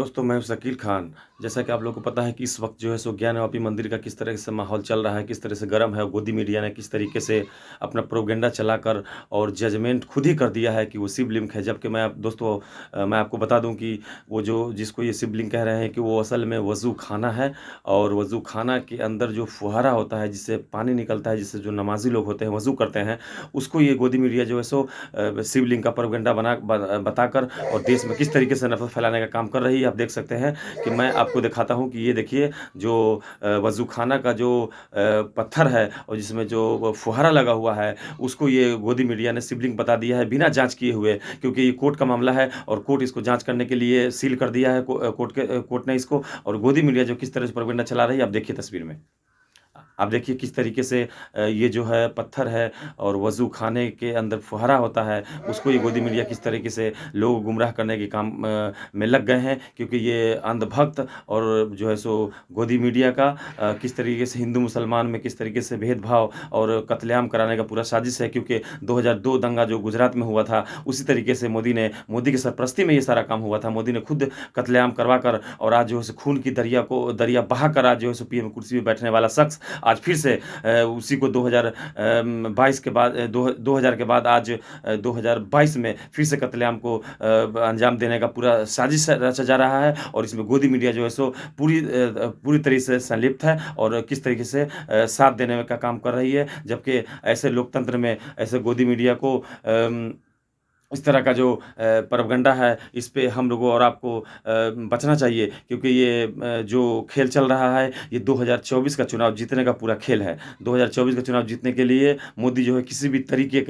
दोस्तों, मैं हूँ शकील खान। जैसा कि आप लोगों को पता है कि इस वक़्त जो है सो ज्ञानवापी मंदिर का किस तरह से माहौल चल रहा है, किस तरह से गर्म है। गोदी मीडिया ने किस तरीके से अपना प्रोपेगेंडा चलाकर और जजमेंट खुद ही कर दिया है कि वो शिवलिंग है। जबकि मैं आपको बता दूँ कि वो जो जिसको ये शिवलिंग कह रहे हैं कि वो असल में वज़ू खाना है। और वज़ू खाना के अंदर जो फुहारा होता है, जिससे पानी निकलता है, जिससे जो नमाज़ी लोग होते हैं वज़ू करते हैं, उसको ये गोदी मीडिया जो है सो शिवलिंग का प्रोपेगेंडा बताकर और देश में किस तरीके से नफ़रत फैलाने का काम कर रही है। आप देख सकते हैं कि मैं आपको दिखाता हूँ कि ये देखिए जो वज़ूखाना का जो पत्थर है और जिसमें जो वो फुहारा लगा हुआ है, उसको ये गोदी मीडिया ने शिवलिंग बता दिया है बिना जाँच किए हुए, क्योंकि ये कोर्ट का मामला है और कोर्ट इसको जाँच करने के लिए सील कर दिया है। कोर्ट ने इसको। और गोदी मीडिया जो किस तरह से प्रोपेगेंडा चला रही है, आप देखिए तस्वीर में। आप देखिए किस तरीके से ये जो है पत्थर है और वज़ू खाने के अंदर फुहारा होता है, उसको ये गोदी मीडिया किस तरीके से लोगों को गुमराह करने के काम में लग गए हैं। क्योंकि ये अंधभक्त और जो है सो गोदी मीडिया का किस तरीके से हिंदू-मुसलमान में किस तरीके से भेदभाव और कत्लेआम कराने का पूरा साजिश है। क्योंकि 2002 दंगा जो गुजरात में हुआ था, उसी तरीके से मोदी की सरपरस्ती में ये सारा काम हुआ था। मोदी ने खुद कत्लेआम करवा कर और आज जो है सो खून की दरिया बहाकर आज जो है सो पीएम कुर्सी पे बैठने वाला शख्स आज फिर से उसी को 2022 के बाद 2000 के बाद आज 2022 में फिर से कत्लेआम को अंजाम देने का पूरा साजिश रचा जा रहा है। और इसमें गोदी मीडिया जो है सो पूरी तरीके से संलिप्त है और किस तरीके से साथ देने का काम कर रही है। जबकि ऐसे लोकतंत्र में ऐसे गोदी मीडिया को इस तरह का जो प्रोपेगेंडा है, इस पे हम लोगों और आपको बचना चाहिए। क्योंकि ये जो खेल चल रहा है, ये 2024 का चुनाव जीतने का पूरा खेल है। 2024 का चुनाव जीतने के लिए मोदी जो है किसी भी तरीके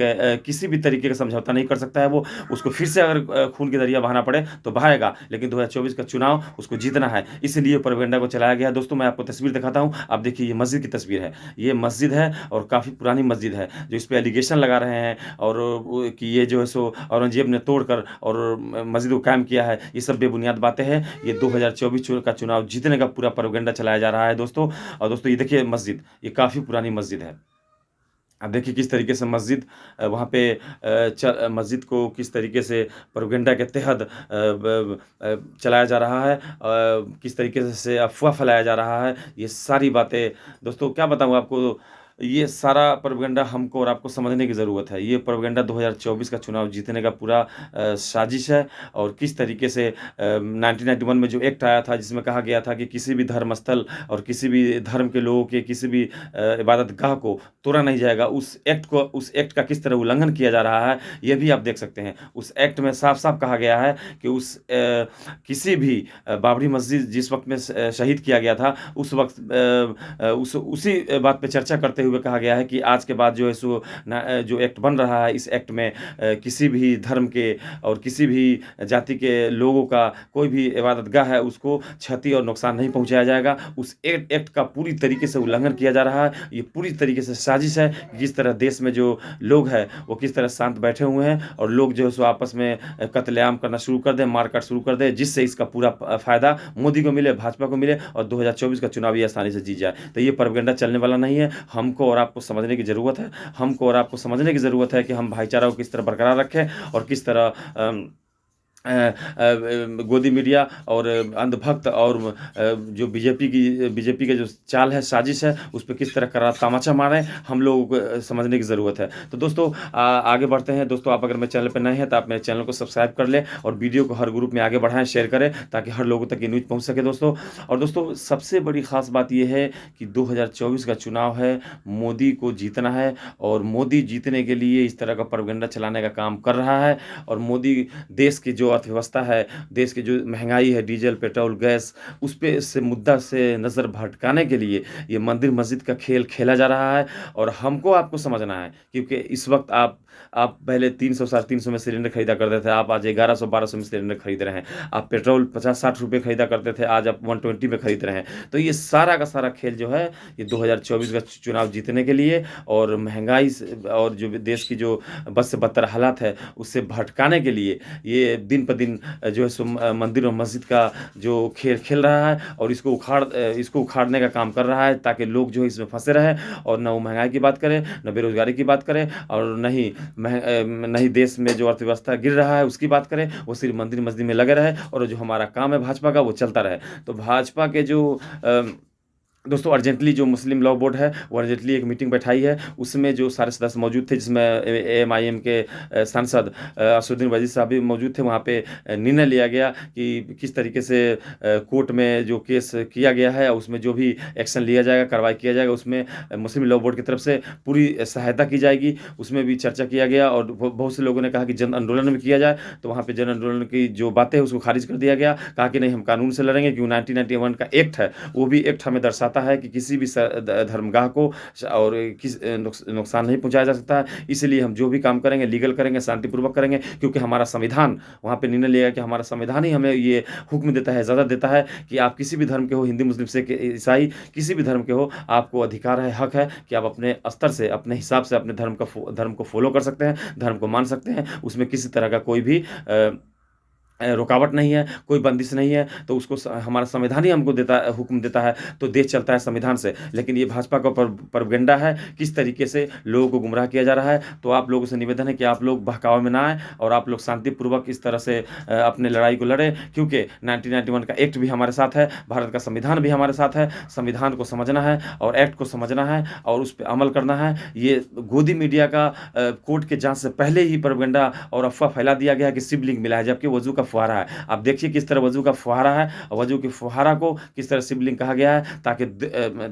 का समझौता नहीं कर सकता है वो। उसको फिर से अगर खून की दरिया बहाना पड़े तो बहाएगा, लेकिन 2024 का चुनाव उसको जीतना है। इसीलिए प्रोपेगेंडा को चलाया गया है। दोस्तों, मैं आपको तस्वीर दिखाता हूँ। आप देखिए, ये मस्जिद की तस्वीर है। ये मस्जिद है और काफ़ी पुरानी मस्जिद है, जो इस पे एलिगेशन लगा रहे हैं और वो कि ये जो है सो औरंगज़ेब ने तोड़कर और मस्जिद को कायम किया है। ये सब बेबुनियाद बातें हैं। ये 2024 का चुनाव जीतने का पूरा प्रोपेगेंडा चलाया जा रहा है दोस्तों। और दोस्तों, ये देखिए मस्जिद, ये काफ़ी पुरानी मस्जिद है। आप देखिए किस तरीके से वहाँ पे मस्जिद को किस तरीके से प्रोपेगेंडा के तहत चलाया जा रहा है, किस तरीके से अफ़वाह फैलाया जा रहा है। ये सारी बातें दोस्तों क्या बताऊँ आपको, ये सारा प्रोपेगेंडा हमको और आपको समझने की ज़रूरत है। ये प्रोपेगेंडा 2024 का चुनाव जीतने का पूरा साजिश है। और किस तरीके से 1991 में जो एक्ट आया था, जिसमें कहा गया था कि किसी भी धर्म स्थल और किसी भी धर्म के लोगों के किसी भी इबादतगाह को तोड़ा नहीं जाएगा। उस एक्ट का किस तरह उल्लंघन किया जा रहा है, ये भी आप देख सकते हैं। उस एक्ट में साफ-साफ कहा गया है कि किसी भी बाबरी मस्जिद जिस वक़्त में शहीद किया गया था, उस वक़्त उसी बात पे चर्चा करते हुए कहा गया है कि आज के बाद जो है सो जो एक्ट बन रहा है, इस एक्ट में किसी भी धर्म के और किसी भी जाति के लोगों का कोई भी इबादतगाह है, उसको क्षति और नुकसान नहीं पहुँचाया जाएगा। उस एक्ट का पूरी तरीके से उल्लंघन किया जा रहा है। ये पूरी तरीके से साजिश है कि किस तरह देश में जो लोग हैं, वो किस तरह शांत बैठे हुए हैं और लोग जो है सो आपस में कत्लेआम करना शुरू कर दें, मार-काट शुरू कर दें, जिससे इसका पूरा फ़ायदा मोदी को मिले, भाजपा को मिले और 2024 का चुनाव ये आसानी से जीत जाए। तो ये प्रोपेगेंडा चलने वाला नहीं है। हमको और आपको समझने की ज़रूरत है। हमको और आपको समझने की ज़रूरत है कि हम भाईचारा को किस तरह बरकरार रखें और किस तरह गोदी मीडिया और अंधभक्त और बीजेपी की जो चाल है, साजिश है, उस पे किस तरह करारा तमाचा मारें, हम लोगों को समझने की ज़रूरत है। तो दोस्तों आगे बढ़ते हैं। दोस्तों, आप अगर मेरे चैनल पे नए हैं तो आप मेरे चैनल को सब्सक्राइब कर लें और वीडियो को हर ग्रुप में आगे बढ़ाएँ, शेयर करें, ताकि हर लोगों तक ये न्यूज़ पहुँच सके दोस्तों। और दोस्तों, सबसे बड़ी ख़ास बात ये है कि 2024 का चुनाव है, मोदी को जीतना है और मोदी जीतने के लिए इस तरह का प्रोपेगेंडा चलाने का काम कर रहा है। और मोदी देश की जो अर्थव्यवस्था है, देश की जो महँगाई है, डीज़ल, पेट्रोल, गैस, उस पे से मुद्दा से नज़र भटकाने के लिए ये मंदिर मस्जिद का खेल खेला जा रहा है। और हमको आपको समझना है, क्योंकि इस वक़्त आप पहले 300 साढ़े 300 में सिलेंडर खरीदा करते थे, आप आज 1100-1200 में सिलेंडर खरीद रहे हैं। आप पेट्रोल 50-60 रुपए खरीदा करते थे, आज आप 120 में खरीद रहे हैं। तो ये सारा का सारा खेल जो है, ये 2024 का चुनाव जीतने के लिए और महँगाई से और जो देश की जो बद से बदतर हालात है, उससे भटकाने के लिए ये दिन दिन पर दिन जो है सो मंदिर और मस्जिद का जो खेल खेल रहा है और इसको उखाड़ने का काम कर रहा है, ताकि लोग जो है इसमें फंसे रहे और न वो महंगाई की बात करें, न बेरोजगारी की बात करें, और न ही देश में जो अर्थव्यवस्था गिर रहा है उसकी बात करें। वो सिर्फ मंदिर मस्जिद में लगे रहे और जो हमारा काम है भाजपा का वो चलता रहे। तो भाजपा के जो दोस्तों अर्जेंटली जो मुस्लिम लॉ बोर्ड है वो अर्जेंटली एक मीटिंग बैठाई है, उसमें जो सारे सदस्य मौजूद थे, जिसमें AMIM के सांसद असदुद्दीन ओवैसी साहब भी मौजूद थे। वहाँ पे निर्णय लिया गया कि किस तरीके से कोर्ट में जो केस किया गया है उसमें जो भी एक्शन लिया जाएगा, कार्रवाई किया जाएगा, उसमें मुस्लिम लॉ बोर्ड की तरफ से पूरी सहायता की जाएगी। उसमें भी चर्चा किया गया और बहुत से लोगों ने कहा कि जन आंदोलन भी किया जाए, तो वहाँ पर जन आंदोलन की जो बातें हैं उसको खारिज कर दिया गया। कहा कि नहीं, हम कानून से लड़ेंगे, क्योंकि 1991 का एक्ट है, वो भी एक्ट हमें दर्शाता है कि किसी भी धर्मगाह को और किस नुकसान नहीं पहुंचाया जा सकता है। इसलिए हम जो भी काम करेंगे लीगल करेंगे, शांतिपूर्वक करेंगे, क्योंकि हमारा संविधान वहाँ पे निर्णय लिया कि हमारा संविधान ही हमें ये हुक्म देता है, इजाज़त देता है कि आप किसी भी धर्म के हो, हिंदू मुस्लिम सिख ईसाई, किसी भी धर्म के हो, आपको अधिकार है, हक है कि आप अपने स्तर से, अपने हिसाब से अपने धर्म को फॉलो कर सकते हैं, धर्म को मान सकते हैं। उसमें किसी तरह का कोई भी रुकावट नहीं है, कोई बंदिश नहीं है। तो उसको हमारा संविधान ही हमको हुक्म देता है, तो देश चलता है संविधान से। लेकिन ये भाजपा का प्रोपेगेंडा है, किस तरीके से लोगों को गुमराह किया जा रहा है। तो आप लोगों से निवेदन है कि आप लोग बहकावे में ना आए और आप लोग शांतिपूर्वक इस तरह से अपने लड़ाई को लड़ें, क्योंकि 1991 का एक्ट भी हमारे साथ है, भारत का संविधान भी हमारे साथ है। संविधान को समझना है और एक्ट को समझना है और उस पर अमल करना है। ये गोदी मीडिया का कोर्ट के जांच से पहले ही प्रोपेगेंडा और अफवाह फैला दिया गया कि शिवलिंग मिला है, जबकि वजू का फुहारा है। आप देखिए किस तरह वजू का फुहारा है, और वजू के फुहारा को किस तरह शिवलिंग कहा गया है, ताकि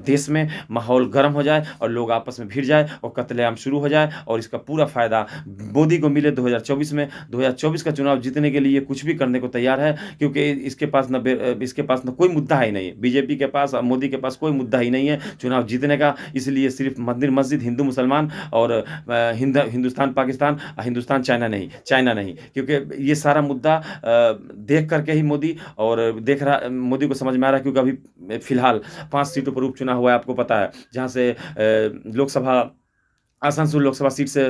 देश में माहौल गर्म हो जाए और लोग आपस में भिड़ जाए और कत्लेआम शुरू हो जाए और इसका पूरा फायदा मोदी को मिले 2024 में। 2024 का चुनाव जीतने के लिए कुछ भी करने को तैयार है, क्योंकि इसके पास न कोई मुद्दा ही नहीं है। बीजेपी के पास, मोदी के पास कोई मुद्दा ही नहीं है चुनाव जीतने का। इसलिए सिर्फ मंदिर मस्जिद, हिंदू मुसलमान और हिंदुस्तान पाकिस्तान, हिंदुस्तान चाइना नहीं, क्योंकि ये सारा मुद्दा देख करके ही मोदी को समझ में आ रहा है। क्योंकि अभी फिलहाल 5 सीटों पर उपचुनाव हुआ है, आपको पता है, जहां से लोकसभा आसनसोल लोकसभा सीट से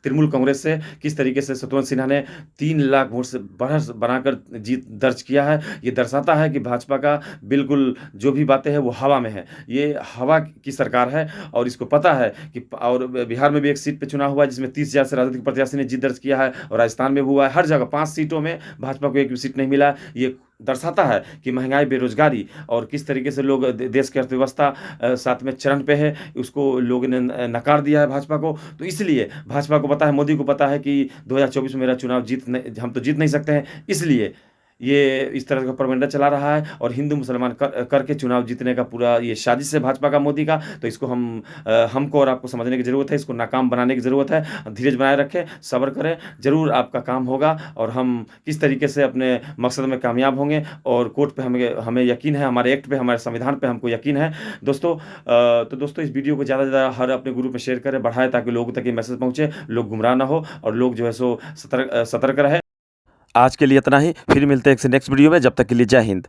तृणमूल कांग्रेस से किस तरीके से सतवंत सिन्हा ने 3 लाख वोट से बनाकर जीत दर्ज किया है। ये दर्शाता है कि भाजपा का बिल्कुल जो भी बातें हैं वो हवा में है, ये हवा की सरकार है और इसको पता है कि। और बिहार में भी एक सीट पे चुनाव हुआ है जिसमें 30,000 से राजनीतिक प्रत्याशी ने जीत दर्ज किया है, और राजस्थान में भी हुआ है। हर जगह 5 सीटों में भाजपा को एक भी सीट नहीं मिला। ये दर्शाता है कि महंगाई, बेरोजगारी और किस तरीके से लोग देश की अर्थव्यवस्था साथ में चरण पे है, उसको लोगों ने नकार दिया है भाजपा को। तो इसलिए भाजपा को पता है, मोदी को पता है कि 2024 में मेरा चुनाव हम तो जीत नहीं सकते हैं। इसलिए ये इस तरह का प्रोपेगेंडा चला रहा है और हिंदू मुसलमान करके चुनाव जीतने का पूरा ये साजिश है भाजपा का, मोदी का। तो इसको हमको और आपको समझने की ज़रूरत है, इसको नाकाम बनाने की ज़रूरत है। धीरज बनाए रखें, सब्र करें, ज़रूर आपका काम होगा और हम किस तरीके से अपने मकसद में कामयाब होंगे। और कोर्ट पे हमें यकीन है, हमारे एक्ट पे, हमारे संविधान पे हमको यकीन है दोस्तों। तो दोस्तों इस वीडियो को ज़्यादा से ज़्यादा हर अपने ग्रुप में शेयर करें, बढ़ाएं, ताकि लोगों तक ये मैसेज पहुँचे, लोग गुमराह ना हो और लोग जो है सो सतर्क रहे। आज के लिए इतना ही, फिर मिलते हैं एक से नेक्स्ट वीडियो में। जब तक के लिए जय हिंद।